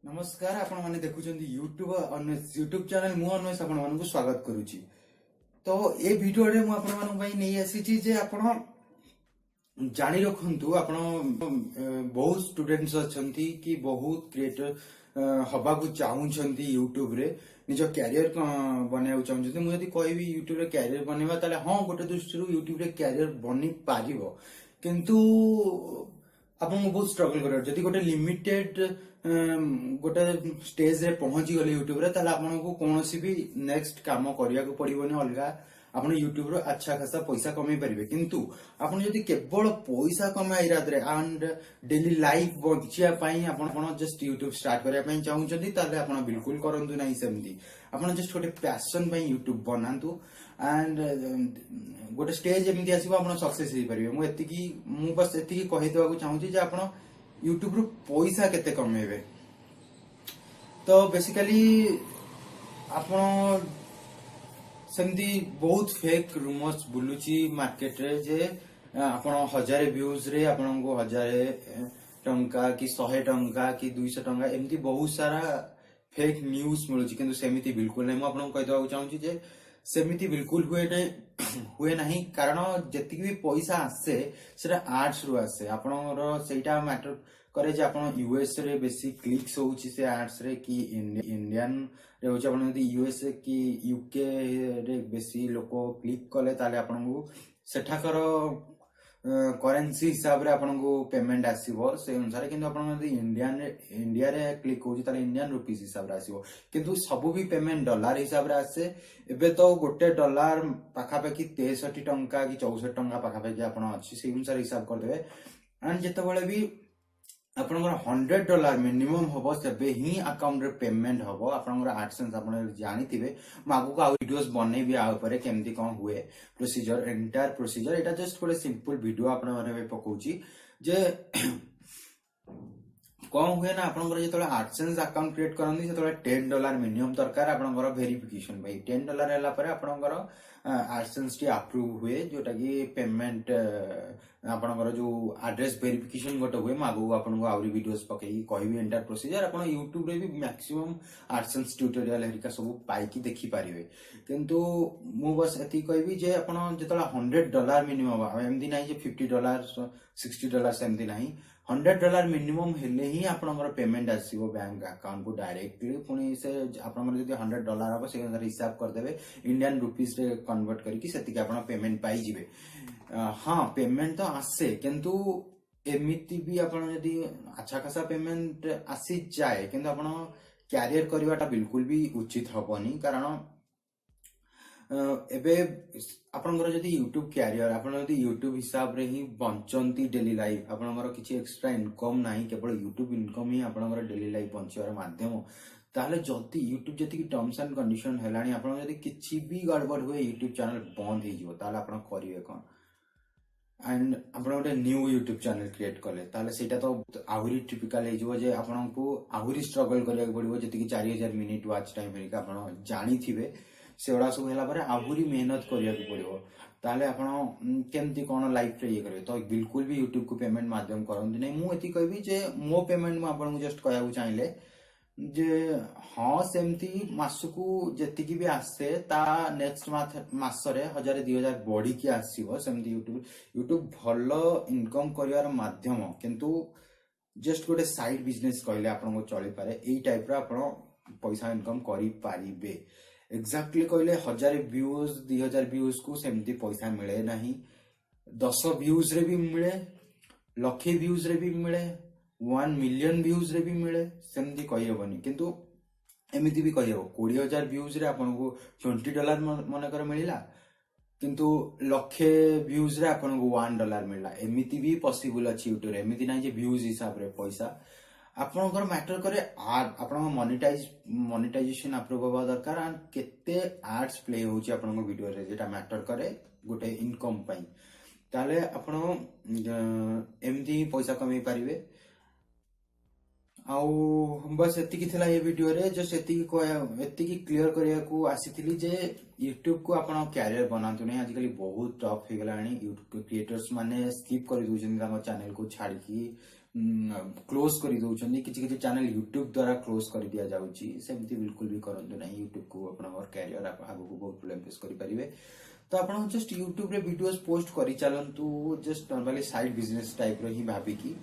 नमस्कार आपण माने देखुचंदी यूट्यूब अन्वेष यूट्यूब चैनल मु अन्वेष आपण मानकु स्वागत करूची। तो ए वीडियो रे मु आपण मानक पई नै आसीची जे आपण जानि रखंतु आपण बहुत स्टूडेंट्स अछंती कि बहुत क्रिएटर हबा को चाहउछंती यूट्यूब रे निज कैरियर बनाउ चाहउछंती। मु यदि कहबी यूट्यूब रे कैरियर बनेबा ताले हां गोटे दृष्टि यूट्यूब रे कैरियर बनि पारिबो, किंतु आपको बहुत स्ट्रगल कर जदि गोटे लिमिटेड गोटे स्टेज रे पहुंची गले यूट्यूब रे ताले आपको कौन भी नेक्स्ट काम करिया को पड़िबोनी अलगा आपण यूट्यूब रो अच्छा खासा पैसा कमाई पारिबे। किंतु आपण जदि केवल पैसा कमाई इरादरे एंड डेली लाइफ बचिया पई आपण जस्ट यूट्यूब स्टार्ट करिया पई चाहउछंती ताले आपण बिल्कुल करंतु नाही सेमती। आपण जस्ट गोटे पैशन पई यूट्यूब बनांतु एंड गोटे स्टेज एमती आसीबो आपण सक्सेस हे परिबे। मु बस एति कहि देबा चाहूची जे आपण यूट्यूब रो पैसा केते कमेबे। तो बेसिकली आपण सेमती बहुत फेक रूमर्स बुलुची मार्केट रे जे आपण 1000 व्यूज रे आपण को 1000 टंका कि 100 टंका कि 200 टंका एमती बहुत सारा फेक न्यूज मिलुची, किंतु सेमिति बिल्कुल नहीं। मु आपन कहि देबा चाहूची जे सेमिति बिल्कुल हुए नहीं कारण जति भी पैसा आसे सेटा आर्ट्स रु आसे। आपनर सेटा मैटर करे जे आपण यूएस रे बेसी क्लिक्स होउची से आर्ट्स रे कि इंडियन रे होची। आपण यदि यूएस कि यूके रे बेसी लोक क्लिक कले ताले आपण को सेठाकर करेंसी हिसाब रे आपण को पेमेंट आसीबो से अनुसार। किंतु आपण यदि इंडिया रे क्लिक होची ताले इंडियन रुपीस हिसाब रे आसीबो, किंतु सब भी पेमेंट डॉलर हिसाब रे आसे। एबे तो गोटे डॉलर पाखापाखि 63 टंका कि 64 टंका पाखापाखि आपण अछि से अनुसार हिसाब कर देबे। एंड जेते बेले भी आपनकर $100 मिनिमम हबो तबे ही अकाउंट रे पेमेंट हबो। आपनकर एडसेंस आपण जानिथिबे मागु को आ वीडियोस बनै भी आ ऊपर केमती कोन हुए प्रोसीजर एंटायर प्रोसीजर एटा जस्ट कोले सिंपल वीडियो आपण माने पकोची जे कौन हुए ना आपनकर जेतले एडसेंस अकाउंट क्रिएट करनी सेतले $10 मिनिमम दरकार आपनकर वेरिफिकेशन भाई। $10 हला परे आपनकर एडसेंस टी अप्रूव हुए जोटा कि पेमेंट आपनकर जो एड्रेस वेरिफिकेशन गोटे हुए मागु आपनको आउरी वीडियोस पकई कहबी एंटायर प्रोसीजर। आपण YouTube रे भी मैक्सिमम एडसेंस ट्यूटोरियल हेरिका सब पाई की देखि पारिबे। किंतु मु बस एति कहबी जे आपण जेतला $100 मिनिमम एमदी नाही जे $50 $60 एमदी नाही। $100 मिनिमम हेले ही आपनकर पेमेंट आसीबो बैंक अकाउंट को डायरेक्टली। पुनी से आपनकर जदी $100 हबो से अनुसार हिसाब कर देबे इंडियन रुपीस रे कन्वर्ट करके सेति के आपण पेमेंट पाई जिवे। हां पेमेंट तो आसे, किंतु एमिति भी आपण जदी अच्छा खासा पेमेंट आसी जाए किंतु आपण कैरियर करवाटा बिल्कुल भी उचित हबनी। कारण एबे आपनकर जदी यूट्यूब कैरियर आपण जदी यूट्यूब हिसाब रे ही बंचंती डेली लाइफ आपनकर किछि एक्स्ट्रा इनकम नाही, केवल यूट्यूब इनकम ही आपनकर डेली लाइफ बंचिବାର माध्यम। ताले जदी यूट्यूब जति टर्म्स एंड कंडीशन हेलानी आपण जदी किछि भी गड़बड़ हुए यूट्यूब चैनल बंद हे जिवो ताले आपण करिवे कोन। एंड आपण गोटे न्यू यूट्यूब चैनल क्रिएट कले ताले सेटा तो आहुरी टिपिकल हे जिवो जे आपनको आहुरी स्ट्रगल करिया पड़िबो। जति कि 4000 मिनिट वॉच टाइम हेरिका आपण जानि थिबे सेवड़ा सब हेला परे आहुरी मेहनत करिया पड़िबो। ताले आपण केमती कोन लाइफ रे ये करिवे तो बिल्कुल भी यूट्यूब को पेमेंट माध्यम करंदी नै। मु एति कहबी जे मो पेमेंट मु आपनको जस्ट कहया चाहिले जे हाँ सेमती मासकू जति भी आसे ता नेक्स्ट मास रे 1000-2000 बढ़ी की आसीबो। सेमती यूट्यूब भलो इनकम करिवार माध्यम, किंतु जस्ट गोटे साइड बिजनेस कहले आपनको चली पारे। एई टाइप रा आपण पैसा इनकम करि पारिबे। एक्जेक्टली कहले 1000 व्यूज 2000 व्यूज को सेमती पैसा मिले नहीं। 10 व्यूज रे भी मिले, लखे व्यूज रे भी मिले, 1 मिलियन व्यूज रे भी मिले, सेमती कहि हेबनी। किंतु एमिति भी कहि हेबो 20000 व्यूज रे आपनको $20 मन कर मिलिला, किंतु लखे व्यूज रे आपनको $1 मिलला। एमिति भी पॉसिबल अछि यूट्यूब रे। एमिति नाही जे व्यूज हिसाब रे पैसा आपनकर मैटर करे। आपन मोनेटाइजेशन अप्रूव होबा दरकार एंड केते एड्स प्ले होची आपन वीडियो रे जेटा मैटर करे गोटे इनकम पई। ताले आपन एमदी पैसा कमाई पारिबे। आउ बस एतिकी थिला ये वीडियो रे जस्ट एतिकी क्लियर करिया को आसीथिली जे यूट्यूब को आपण कैरियर बनातु नै। आजकल बहुत टफ हे गलानी यूट्यूब क्रिएटर्स माने स्किप कर दोजन तांको चैनल को छाड़ की क्लोज कर दौरान किसी किसी चैनल यूट्यूब द्वारा क्लोज कर दिया जाउची सेमती बिल्कुल भी करंतु नहीं यूट्यूब को अपन कैरियर आगु को बहुत प्रॉब्लम फेस करि परिबे तो अपन जस्ट यूट्यूब रे वीडियोस पोस्ट करि चलंतु just normally side business type रो ही भाबी की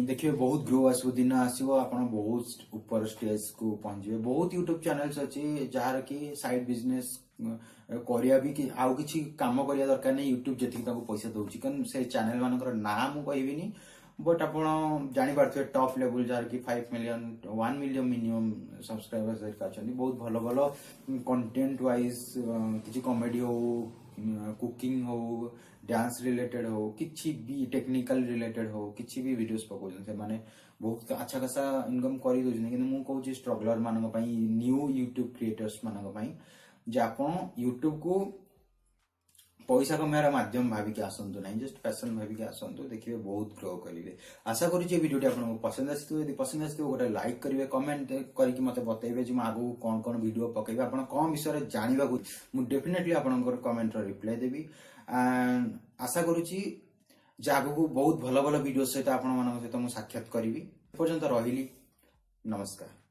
देखिए बहुत ग्रो आसो दिन आसो अपन बहुत ऊपर स्टेज को पहुंचे बहुत यूट्यूब चैनल्स अच्छी जार कि साइड बिजनेस करिया भी कि आउ किछि काम करिया दरकार नहीं यूट्यूब जति ताको पैसा दउची कन से चैनल मानकर नाम कहबिनी बट अपन जानी पारथिबे टॉप लेवल जार कि 5 मिलियन 1 मिलियन मिनिमम सब्सक्राइबर्स दरकार छथि बहुत भलो भलो कंटेंट वाइज किछि कॉमेडी हो कुकिंग हो डांस रिलेटेड हो किछि भी टेक्निकल रिलेटेड हो किछि भी वीडियोस पकोजन से माने बहुत अच्छा खासा इनकम करि दोजन कि मु कहू छी स्ट्रगलर मानक पई न्यू यूट्यूब क्रिएटर्स मानक पई जे आपण यूट्यूब को पैसा कमार माध्यम भाविक आसतु ना जस्ट पैशन भाविक आसतु देखिए बहुत ग्रो करेंगे आशा करुच्चे वीडियो आपको पसंद आसो पसंद आसो गोटे लाइक करेंगे कमेंट करके मत बतेबे जो आगू कौन कौन वीडियो पकेबे आप कौन विषय जानवा मुझे डेफिनेटली आपंकर कमेंट रिप्लाई देवी एंड आशा करुच्ची जे आगू बहुत भल भल वीडियो सहित आपण सहित मुझे साक्षात करी पर्यंत रही नमस्कार।